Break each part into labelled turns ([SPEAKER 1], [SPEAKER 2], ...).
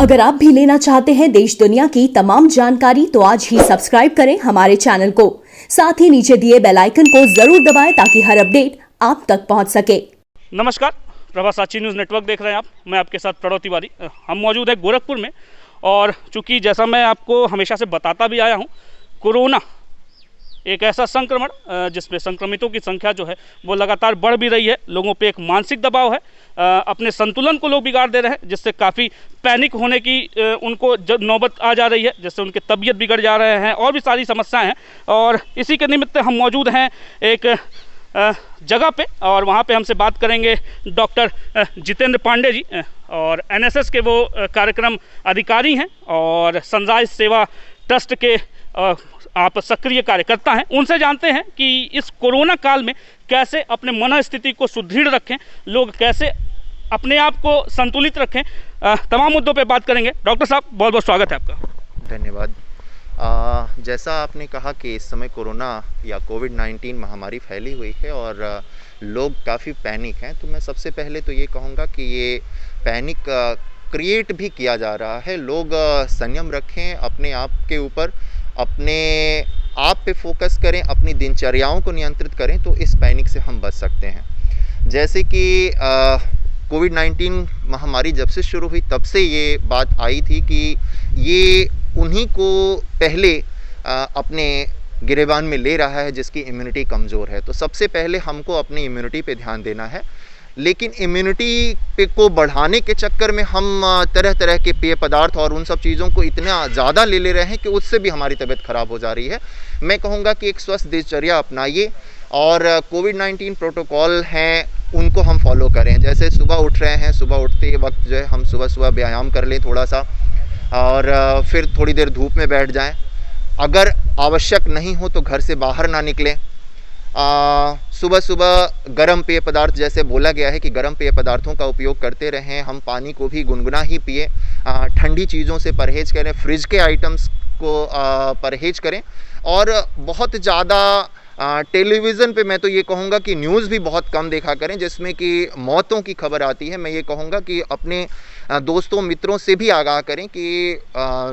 [SPEAKER 1] अगर आप भी लेना चाहते हैं देश दुनिया की तमाम जानकारी तो आज ही सब्सक्राइब करें हमारे चैनल को। साथ ही नीचे दिए बेल आइकन को जरूर दबाएं ताकि हर अपडेट आप तक पहुंच सके।
[SPEAKER 2] नमस्कार, प्रभा साची न्यूज़ नेटवर्क देख रहे हैं आप। मैं आपके साथ प्रणव तिवारी। हम मौजूद हैं गोरखपुर में और चूँकि जैसा मैं आपको हमेशा से बताता भी आया हूँ, कोरोना एक ऐसा संक्रमण जिसमें संक्रमितों की संख्या जो है वो लगातार बढ़ भी रही है। लोगों पे एक मानसिक दबाव है, अपने संतुलन को लोग बिगाड़ दे रहे हैं, जिससे काफ़ी पैनिक होने की उनको नौबत आ जा रही है, जिससे उनके तबीयत बिगड़ जा रहे हैं और भी सारी समस्याएं हैं। और इसी के निमित्त हम मौजूद हैं एक जगह पे और वहाँ पे हमसे बात करेंगे डॉक्टर जितेंद्र पांडे जी, और एनएसएस के वो कार्यक्रम अधिकारी हैं और सनराइज सेवा ट्रस्ट के आप सक्रिय कार्यकर्ता हैं। उनसे जानते हैं कि इस कोरोना काल में कैसे अपने मन स्थिति को सुदृढ़ रखें, लोग कैसे अपने आप को संतुलित रखें, तमाम मुद्दों पे बात करेंगे। डॉक्टर साहब, बहुत बहुत स्वागत है आपका।
[SPEAKER 3] धन्यवाद। जैसा आपने कहा कि इस समय कोरोना या कोविड-19 महामारी फैली हुई है और लोग काफ़ी पैनिक हैं, तो मैं सबसे पहले तो ये कहूँगा कि ये पैनिक क्रिएट भी किया जा रहा है। लोग संयम रखें, अपने आप के ऊपर अपने आप पे फोकस करें, अपनी दिनचर्याओं को नियंत्रित करें, तो इस पैनिक से हम बच सकते हैं। जैसे कि कोविड-19 महामारी जब से शुरू हुई तब से ये बात आई थी कि ये उन्हीं को पहले अपने गिरेबान में ले रहा है जिसकी इम्यूनिटी कमज़ोर है। तो सबसे पहले हमको अपनी इम्यूनिटी पे ध्यान देना है, लेकिन इम्यूनिटी पे को बढ़ाने के चक्कर में हम तरह तरह के पेय पदार्थ और उन सब चीज़ों को इतना ज़्यादा ले रहे हैं कि उससे भी हमारी तबीयत ख़राब हो जा रही है। मैं कहूँगा कि एक स्वस्थ दिनचर्या अपनाइए और कोविड-19 प्रोटोकॉल हैं उनको हम फॉलो करें। जैसे सुबह उठ रहे हैं, सुबह उठते वक्त जो है हम सुबह व्यायाम कर लें थोड़ा सा, और फिर थोड़ी देर धूप में बैठ जाएं। अगर आवश्यक नहीं हो तो घर से बाहर ना निकलें। सुबह गर्म पेय पदार्थ, जैसे बोला गया है कि गर्म पेय पदार्थों का उपयोग करते रहें। हम पानी को भी गुनगुना ही पिए, ठंडी चीज़ों से परहेज़ करें, फ्रिज के आइटम्स को परहेज़ करें और बहुत ज़्यादा टेलीविज़न पे मैं तो ये कहूँगा कि न्यूज़ भी बहुत कम देखा करें जिसमें कि मौतों की खबर आती है। मैं ये कहूँगा कि अपने दोस्तों मित्रों से भी आगाह करें कि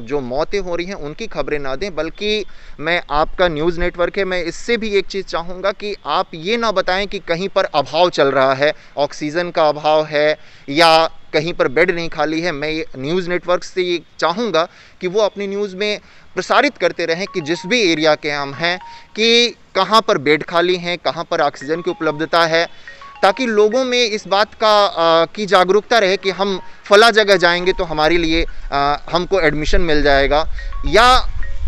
[SPEAKER 3] जो मौतें हो रही हैं उनकी खबरें ना दें, बल्कि मैं आपका न्यूज़ नेटवर्क है, मैं इससे भी एक चीज़ चाहूँगा कि आप ये ना बताएं कि कहीं पर अभाव चल रहा है, ऑक्सीजन का अभाव है या कहीं पर बेड नहीं खाली है। मैं ये न्यूज़ नेटवर्क से ये चाहूँगा कि वो अपनी न्यूज़ में प्रसारित करते रहें कि जिस भी एरिया के हम हैं कि कहाँ पर बेड खाली हैं, कहाँ पर ऑक्सीजन की उपलब्धता है, ताकि लोगों में इस बात का की जागरूकता रहे कि हम फला जगह जाएंगे तो हमारे लिए हमको एडमिशन मिल जाएगा। या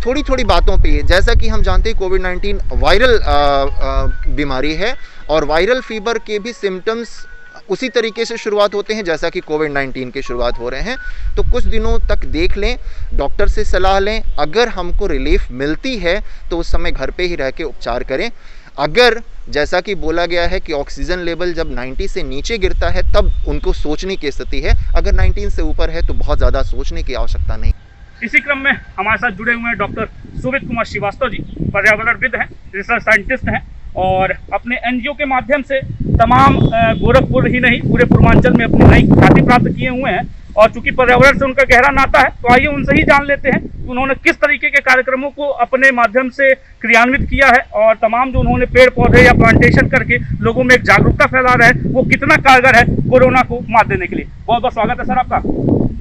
[SPEAKER 3] थोड़ी थोड़ी बातों पे, जैसा कि हम जानते हैं कोविड-19 वायरल बीमारी है और वायरल फीवर के भी सिम्टम्स उसी तरीके से शुरुआत होते हैं जैसा कि कोविड-19 के शुरुआत हो रहे हैं। तो कुछ दिनों तक देख लें, डॉक्टर से सलाह लें। अगर हमको रिलीफ मिलती है तो उस समय घर पे ही रह के उपचार करें। अगर जैसा कि बोला गया है कि ऑक्सीजन लेवल जब 90 से नीचे गिरता है तब उनको सोचने की स्थिति है, अगर 19 से ऊपर है तो बहुत ज़्यादा सोचने की आवश्यकता नहीं।
[SPEAKER 2] इसी क्रम में हमारे साथ जुड़े हुए हैं डॉक्टर सुमित कुमार श्रीवास्तव जी, पर्यावरणविद हैं, रिसर्च साइंटिस्ट हैं और अपने एनजीओ के माध्यम से तमाम गोरखपुर ही नहीं पूरे पूर्वांचल में अपनी नई ख्याति प्राप्त किए हुए हैं। और चूंकि पर्यावरण से उनका गहरा नाता है तो आइए उनसे ही जान लेते हैं कि उन्होंने किस तरीके के कार्यक्रमों को अपने माध्यम से क्रियान्वित किया है और तमाम जो उन्होंने पेड़ पौधे या प्लांटेशन करके लोगों में एक जागरूकता फैला रहे हैं वो कितना कारगर है कोरोना को मात देने के लिए। बहुत बहुत स्वागत है सर आपका।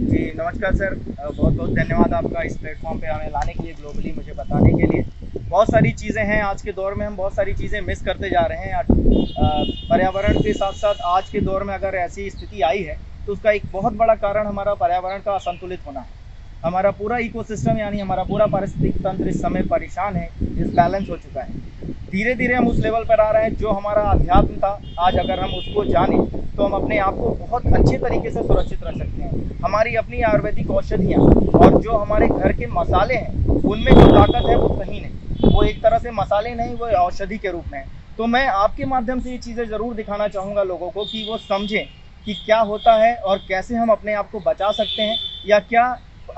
[SPEAKER 4] जी नमस्कार सर, बहुत बहुत धन्यवाद आपका इस प्लेटफॉर्म पे हमें लाने के लिए, ग्लोबली मुझे बताने के लिए। बहुत सारी चीज़ें हैं आज के दौर में, हम बहुत सारी चीज़ें मिस करते जा रहे हैं। पर्यावरण के साथ साथ आज के दौर में अगर ऐसी स्थिति आई है तो उसका एक बहुत बड़ा कारण हमारा पर्यावरण का असंतुलित होना है। हमारा पूरा इकोसिस्टम यानी हमारा पूरा पारिस्थितिक तंत्र इस समय परेशान है, डिसबैलेंस हो चुका है। धीरे धीरे हम उस लेवल पर आ रहे हैं जो हमारा अध्यात्म था, आज अगर हम उसको जानें तो हम अपने आप को बहुत अच्छे तरीके से सुरक्षित रख सकते हैं। हमारी अपनी आयुर्वेदिक औषधियाँ और जो हमारे घर के मसाले हैं उनमें जो ताकत है वो कहीं नहीं, वो एक तरह से मसाले नहीं, वो औषधि के रूप में है। तो मैं आपके माध्यम से ये चीज़ें ज़रूर दिखाना चाहूँगा लोगों को कि वो समझें कि क्या होता है और कैसे हम अपने आप को बचा सकते हैं, या क्या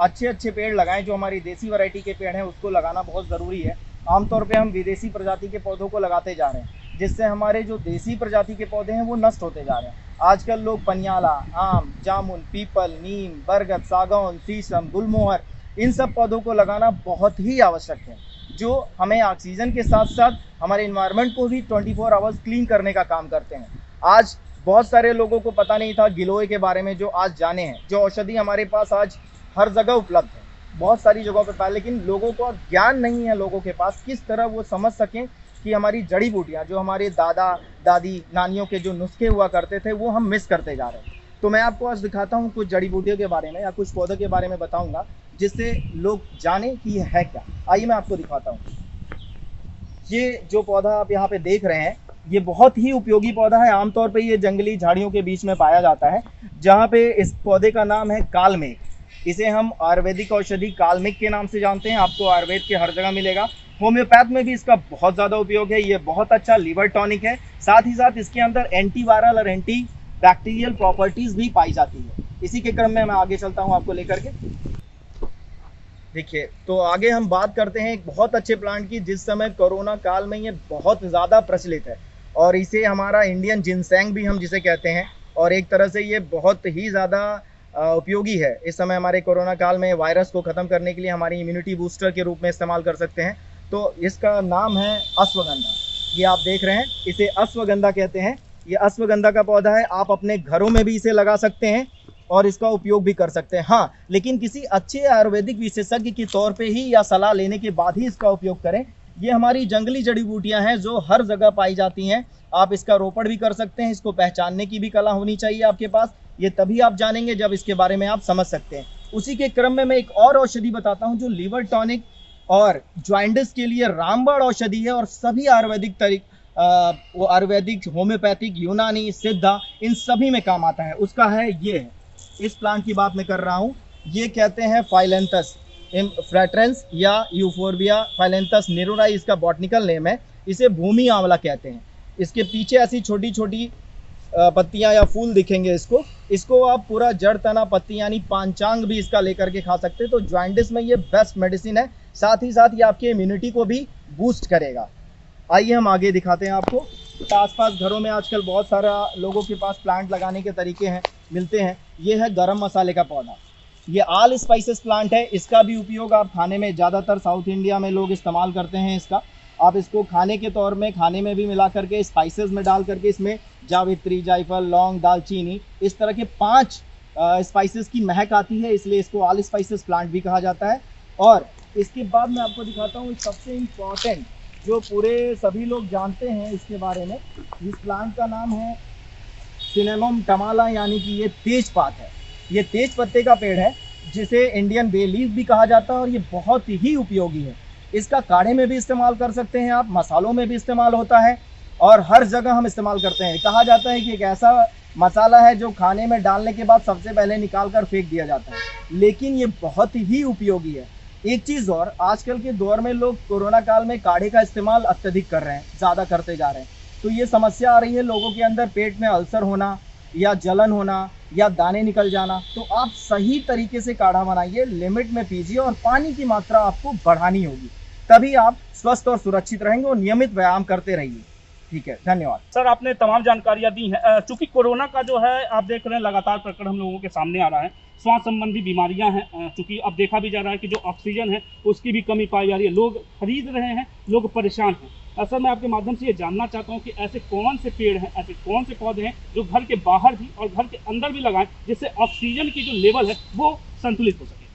[SPEAKER 4] अच्छे अच्छे पेड़ लगाएं। जो हमारी देसी वैरायटी के पेड़ हैं उसको लगाना बहुत ज़रूरी है। आमतौर पे हम विदेशी प्रजाति के पौधों को लगाते जा रहे हैं जिससे हमारे जो देसी प्रजाति के पौधे हैं वो नष्ट होते जा रहे हैं। आजकल लोग पनियाला, आम, जामुन, पीपल, नीम, बरगद, सागौन, शीशम, गुलमोहर, इन सब पौधों को लगाना बहुत ही आवश्यक है, जो हमें ऑक्सीजन के साथ साथ हमारे इन्वायरमेंट को भी 24 आवर्स क्लीन करने का काम करते हैं। आज बहुत सारे लोगों को पता नहीं था गिलोय के बारे में, जो आज जाने हैं। जो औषधि हमारे पास आज हर जगह उपलब्ध है, बहुत सारी जगहों पर पाए, लेकिन लोगों को ज्ञान नहीं है लोगों के पास किस तरह वो समझ सकें कि हमारी जड़ी बूटियाँ, जो हमारे दादा दादी नानियों के जो नुस्खे हुआ करते थे, वो हम मिस करते जा रहे हैं। तो मैं आपको आज दिखाता हूँ कुछ जड़ी बूटियों के बारे में या कुछ पौधों के बारे में बताऊँगा, जिससे लोग जाने कि ये है क्या। आइए मैं आपको दिखाता हूँ। ये जो पौधा आप यहाँ पे देख रहे हैं, ये बहुत ही उपयोगी पौधा है। आमतौर पे ये जंगली झाड़ियों के बीच में पाया जाता है, जहाँ पे इस पौधे का नाम है कालमेघ। इसे हम आयुर्वेदिक औषधि कालमेघ के नाम से जानते हैं। आपको आयुर्वेद के हर जगह मिलेगा। होम्योपैथ में भी इसका बहुत ज़्यादा उपयोग है। ये बहुत अच्छा लीवर टॉनिक है। साथ ही साथ इसके अंदर एंटीवायरल और एंटी बैक्टीरियल प्रॉपर्टीज़ भी पाई जाती है। इसी के क्रम में मैं आगे चलता हूँ आपको लेकर के। देखिए, तो आगे हम बात करते हैं एक बहुत अच्छे प्लांट की, जिस समय कोरोना काल में ये बहुत ज़्यादा प्रचलित है, और इसे हमारा इंडियन जिनसेंग भी हम जिसे कहते हैं, और एक तरह से ये बहुत ही ज़्यादा उपयोगी है। इस समय हमारे कोरोना काल में वायरस को ख़त्म करने के लिए हमारी इम्यूनिटी बूस्टर के रूप में इस्तेमाल कर सकते हैं। तो इसका नाम है अश्वगंधा। ये आप देख रहे हैं, इसे अश्वगंधा कहते हैं। ये अश्वगंधा का पौधा है। आप अपने घरों में भी इसे लगा सकते हैं और इसका उपयोग भी कर सकते हैं। हाँ, लेकिन किसी अच्छे आयुर्वेदिक विशेषज्ञ के तौर पे ही या सलाह लेने के बाद ही इसका उपयोग करें। ये हमारी जंगली जड़ी बूटियां हैं जो हर जगह पाई जाती हैं। आप इसका रोपण भी कर सकते हैं। इसको पहचानने की भी कला होनी चाहिए आपके पास। ये तभी आप जानेंगे जब इसके बारे में आप समझ सकते हैं। उसी के क्रम में मैं एक और औषधि बताता हूँ, जो लीवर टॉनिक और ज्वाइंटिस के लिए रामबाण औषधि है, और सभी आयुर्वेदिक वो आयुर्वेदिक, होम्योपैथिक, यूनानी, सिद्धा, इन सभी में काम आता है। उसका है ये है, इस प्लांट की बात मैं कर रहा हूँ। ये कहते हैं फाइलेंथस फ्रेट्रेंस या यूफोर्बिया फाइलेंथस निरोराई, इसका बॉटनिकल नेम है। इसे भूमि आंवला कहते हैं। इसके पीछे ऐसी छोटी छोटी पत्तियां या फूल दिखेंगे। इसको आप पूरा जड़, तना, पत्ती यानी पांचांग भी इसका लेकर के खा सकते हैं। तो ज्वाइंटिस में ये बेस्ट मेडिसिन है। साथ ही साथ ये आपकी इम्यूनिटी को भी बूस्ट करेगा। आइए हम आगे दिखाते हैं आपको। तो आसपास घरों में आजकल बहुत सारा लोगों के पास प्लांट लगाने के तरीके हैं, मिलते हैं। ये है गरम मसाले का पौधा। ये ऑल स्पाइसेस प्लांट है। इसका भी उपयोग आप खाने में, ज़्यादातर साउथ इंडिया में लोग इस्तेमाल करते हैं इसका। आप इसको खाने के तौर में, खाने में भी मिला करके, स्पाइसेस में डाल करके, इसमें जावित्री, जायफल, लौंग, दालचीनी, इस तरह के 5 स्पाइसेस की महक आती है, इसलिए इसको ऑल स्पाइसेस प्लांट भी कहा जाता है। और इसके बाद मैं आपको दिखाता हूँ सबसे इम्पॉर्टेंट, जो पूरे सभी लोग जानते हैं इसके बारे में। इस प्लांट का नाम है सिनेमम टमाला, यानी कि ये तेजपात है। ये तेज पत्ते का पेड़ है, जिसे इंडियन बे लीफ भी कहा जाता है, और ये बहुत ही उपयोगी है। इसका काढ़े में भी इस्तेमाल कर सकते हैं आप, मसालों में भी इस्तेमाल होता है, और हर जगह हम इस्तेमाल करते हैं। कहा जाता है कि एक ऐसा मसाला है जो खाने में डालने के बाद सबसे पहले निकाल कर फेंक दिया जाता है, लेकिन ये बहुत ही उपयोगी है। एक चीज़ और, आजकल के दौर में लोग कोरोना काल में काढ़े का इस्तेमाल अत्यधिक कर रहे हैं, ज़्यादा करते जा रहे हैं। तो ये समस्या आ रही है लोगों के अंदर, पेट में अल्सर होना या जलन होना या दाने निकल जाना। तो आप सही तरीके से काढ़ा बनाइए, लिमिट में पीजिए, और पानी की मात्रा आपको बढ़ानी होगी, तभी आप स्वस्थ और सुरक्षित रहेंगे। और नियमित व्यायाम करते रहिए। ठीक है, धन्यवाद
[SPEAKER 2] सर। आपने तमाम जानकारियां दी हैं। चूंकि कोरोना का जो है, आप देख रहे हैं लगातार प्रकरण हम लोगों के सामने आ रहा है। श्वास संबंधी बीमारियां हैं। चूंकि अब देखा भी जा रहा है कि जो ऑक्सीजन है उसकी भी कमी पाई जा रही है। लोग खरीद रहे हैं, लोग परेशान हैं। सर, मैं आपके माध्यम से ये जानना चाहता हूँ कि ऐसे कौन से पेड़ हैं, ऐसे कौन से पौधे हैं जो घर के बाहर भी और घर के अंदर भी लगाएं, जिससे ऑक्सीजन की जो लेवल है वो संतुलित हो सके।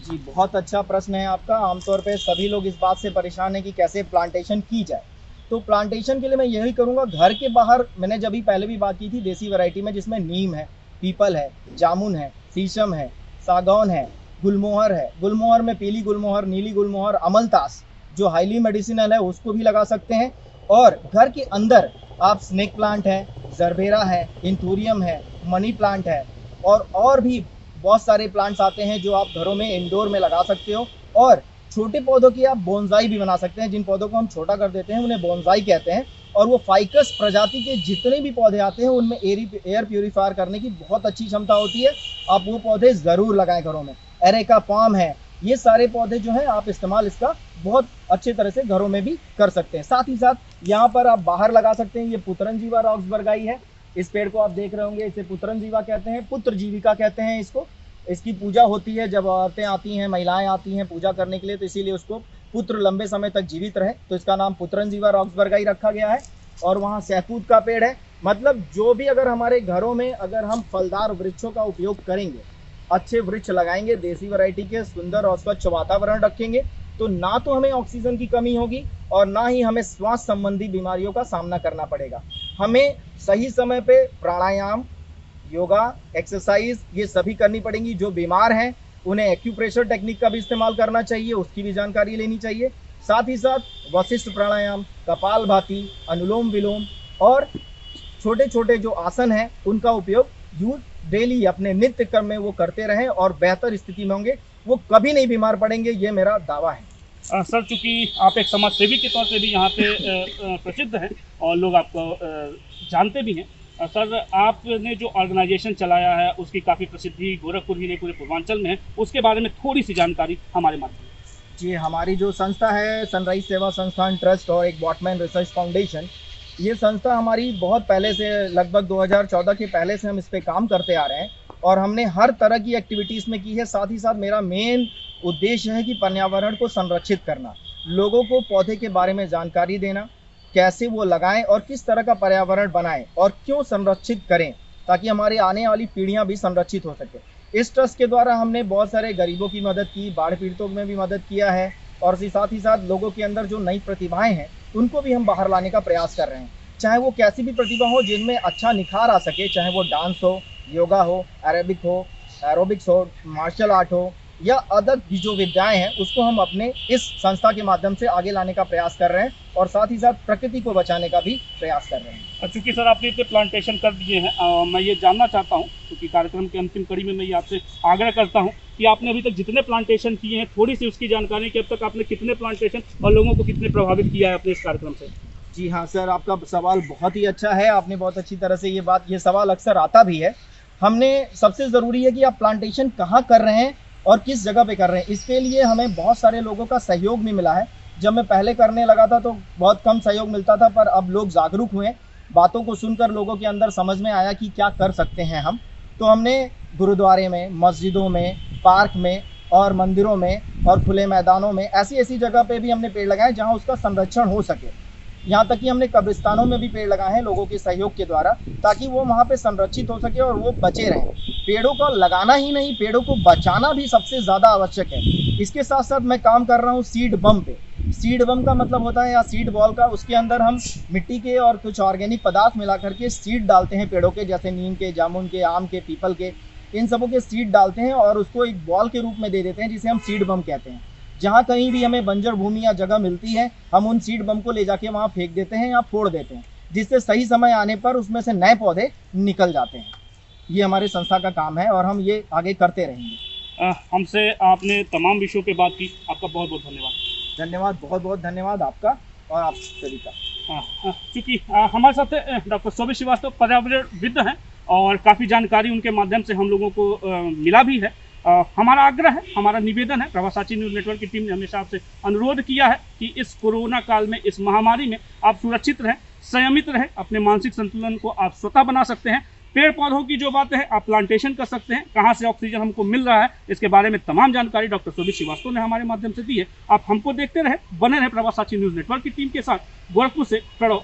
[SPEAKER 4] जी, बहुत अच्छा प्रश्न है आपका। आमतौर पे सभी लोग इस बात से परेशान हैं कि कैसे प्लांटेशन की जाए। तो प्लांटेशन के लिए मैं यही करूँगा, घर के बाहर मैंने जब भी पहले भी बात की थी, देसी वैरायटी में, जिसमें नीम है, पीपल है, जामुन है, शीशम है, सागौन है, गुलमोहर है। गुलमोहर में पीली गुलमोहर, नीली गुलमोहर, अमलतास जो हाईली मेडिसिनल है, उसको भी लगा सकते हैं। और घर के अंदर आप स्नेक प्लांट है, जरबेरा है, इंथूरियम है, मनी प्लांट है, और भी बहुत सारे प्लांट्स आते हैं जो आप घरों में इंडोर में लगा सकते हो। और छोटे पौधों की आप बोनसाई भी बना सकते हैं। जिन पौधों को हम छोटा कर देते हैं उन्हें बोनसाई कहते हैं। और वो फाइकस प्रजाति के जितने भी पौधे आते हैं उनमें एयर प्यूरीफायर करने की बहुत अच्छी क्षमता होती है। आप वो पौधे ज़रूर लगाएं घरों में। एरेका पाम है, ये सारे पौधे जो हैं आप इस्तेमाल इसका बहुत अच्छे तरह से घरों में भी कर सकते हैं। साथ ही साथ यहाँ पर आप बाहर लगा सकते हैं। ये पुत्रनजीवा रॉक्सबर्गाई है। इस पेड़ को आप देख रहे होंगे, इसे पुत्रनजीवा कहते हैं, पुत्र जीविका कहते हैं इसको। इसकी पूजा होती है जब औरतें आती हैं, महिलाएं आती हैं पूजा करने के लिए, तो इसीलिए उसको पुत्र लंबे समय तक जीवित रहे, तो इसका नाम पुत्रनजीवा रॉक्सबर्गाई रखा गया है। और वहाँ सहतूत का पेड़ है। मतलब जो भी अगर हमारे घरों में अगर हम फलदार वृक्षों का उपयोग करेंगे, अच्छे वृक्ष लगाएंगे, देसी वैरायटी के, सुंदर और स्वच्छ वातावरण रखेंगे, तो ना तो हमें ऑक्सीजन की कमी होगी और ना ही हमें श्वास संबंधी बीमारियों का सामना करना पड़ेगा। हमें सही समय पे प्राणायाम, योगा, एक्सरसाइज ये सभी करनी पड़ेंगी। जो बीमार हैं उन्हें एक्यूप्रेशर टेक्निक का भी इस्तेमाल करना चाहिए, उसकी भी जानकारी लेनी चाहिए। साथ ही साथ वशिष्ठ प्राणायाम, कपालभाति, अनुलोम विलोम और छोटे छोटे जो आसन हैं उनका उपयोग यूज डेली अपने नित्य कर्म में वो करते रहें और बेहतर स्थिति में होंगे, वो कभी नहीं बीमार पड़ेंगे, ये मेरा दावा है।
[SPEAKER 2] सर, चूँकि आप एक समाज सेवी के तौर पे भी यहाँ पे प्रसिद्ध हैं और लोग आपको जानते भी हैं, सर आपने जो ऑर्गेनाइजेशन चलाया है उसकी काफ़ी प्रसिद्धि गोरखपुर ही नहीं पूरे पूर्वांचल में है, उसके बारे में थोड़ी सी जानकारी हमारे माध्यम से।
[SPEAKER 4] जी, हमारी जो संस्था है सनराइज सेवा संस्थान ट्रस्ट और एक बॉटमैन रिसर्च फाउंडेशन, ये संस्था हमारी बहुत पहले से, लगभग 2014 के पहले से हम इस पे काम करते आ रहे हैं और हमने हर तरह की एक्टिविटीज़ में की है। साथ ही साथ मेरा मेन उद्देश्य है कि पर्यावरण को संरक्षित करना, लोगों को पौधे के बारे में जानकारी देना, कैसे वो लगाएं और किस तरह का पर्यावरण बनाएं और क्यों संरक्षित करें, ताकि हमारी आने वाली पीढ़ियां भी संरक्षित हो सके। इस ट्रस्ट के द्वारा हमने बहुत सारे गरीबों की मदद की, बाढ़ पीड़ितों में भी मदद किया है और साथ ही साथ लोगों के अंदर जो नई प्रतिभाएं हैं उनको भी हम बाहर लाने का प्रयास कर रहे हैं। चाहे वो कैसी भी प्रतिभा हो जिनमें अच्छा निखार आ सके, चाहे वो डांस हो, योगा हो, एरोबिक्स हो, मार्शल आर्ट हो या अदर भी जो विद्याएं हैं, उसको हम अपने इस संस्था के माध्यम से आगे लाने का प्रयास कर रहे हैं और साथ ही साथ प्रकृति को बचाने का भी प्रयास कर रहे हैं।
[SPEAKER 2] चूँकि सर आपने इतने प्लांटेशन कर दिए हैं, मैं ये जानना चाहता हूँ, क्योंकि कार्यक्रम के अंतिम कड़ी में मैं ये आपसे आग्रह करता हूँ कि आपने अभी तक जितने प्लांटेशन किए हैं थोड़ी सी उसकी जानकारी कि अब तक आपने कितने प्लांटेशन और लोगों को कितने प्रभावित किया है अपने इस कार्यक्रम से।
[SPEAKER 4] जी हाँ सर, आपका सवाल बहुत ही अच्छा है। आपने बहुत अच्छी तरह से ये सवाल अक्सर आता भी है। हमने सबसे ज़रूरी है कि आप प्लांटेशन कहाँ कर रहे हैं और किस जगह पे कर रहे हैं। इसके लिए हमें बहुत सारे लोगों का सहयोग भी मिला है। जब मैं पहले करने लगा था तो बहुत कम सहयोग मिलता था, पर अब लोग जागरूक हुए, बातों को सुनकर लोगों के अंदर समझ में आया कि क्या कर सकते हैं हम। तो हमने गुरुद्वारे में, मस्जिदों में, पार्क में और मंदिरों में और खुले मैदानों में ऐसी जगह पे भी हमने पेड़ लगाए जहाँ उसका संरक्षण हो सके। यहाँ तक कि हमने कब्रिस्तानों में भी पेड़ लगाए हैं लोगों के सहयोग के द्वारा, ताकि वो वहाँ पे संरक्षित हो सके और वो बचे रहें। पेड़ों को लगाना ही नहीं, पेड़ों को बचाना भी सबसे ज़्यादा आवश्यक है। इसके साथ साथ मैं काम कर रहा हूँ सीड बम पे। सीड बम का मतलब होता है या सीड बॉल का, उसके अंदर हम मिट्टी के और कुछ ऑर्गेनिक पदार्थ मिला करके सीड डालते हैं पेड़ों के, जैसे नीम के, जामुन के, आम के, पीपल के, इन सबों के सीड डालते हैं और उसको एक बॉल के रूप में दे देते हैं, जिसे हम सीड बम कहते हैं। जहाँ कहीं भी हमें बंजर भूमि या जगह मिलती है, हम उन सीड बम को ले जाके वहाँ फेंक देते हैं या फोड़ देते हैं, जिससे सही समय आने पर उसमें से नए पौधे निकल जाते हैं। ये हमारे संस्था का काम है और हम ये आगे करते रहेंगे।
[SPEAKER 2] हमसे आपने तमाम विषयों पे बात की, आपका बहुत बहुत धन्यवाद।
[SPEAKER 4] धन्यवाद, बहुत बहुत धन्यवाद आपका और आप सभी का।
[SPEAKER 2] क्योंकि हमारे साथ डॉक्टर शोभित श्रीवास्तव पर्यावरणविद हैं और काफ़ी जानकारी उनके माध्यम से हम लोगों को मिला भी है। हमारा आग्रह है, हमारा निवेदन है, प्रभासाची न्यूज़ नेटवर्क की टीम ने हमेशा आपसे अनुरोध किया है कि इस कोरोना काल में, इस महामारी में आप सुरक्षित रहें, संयमित रहें, अपने मानसिक संतुलन को आप स्वतः बना सकते हैं। पेड़ पौधों की जो बातें हैं आप प्लांटेशन कर सकते हैं, कहाँ से ऑक्सीजन हमको मिल रहा है इसके बारे में तमाम जानकारी डॉक्टर शोभित श्रीवास्तव ने हमारे माध्यम से दी है। आप हमको देखते रहे, बने रहे प्रभासाची न्यूज़ नेटवर्क की टीम के साथ। गोरखपुर से प्रणव।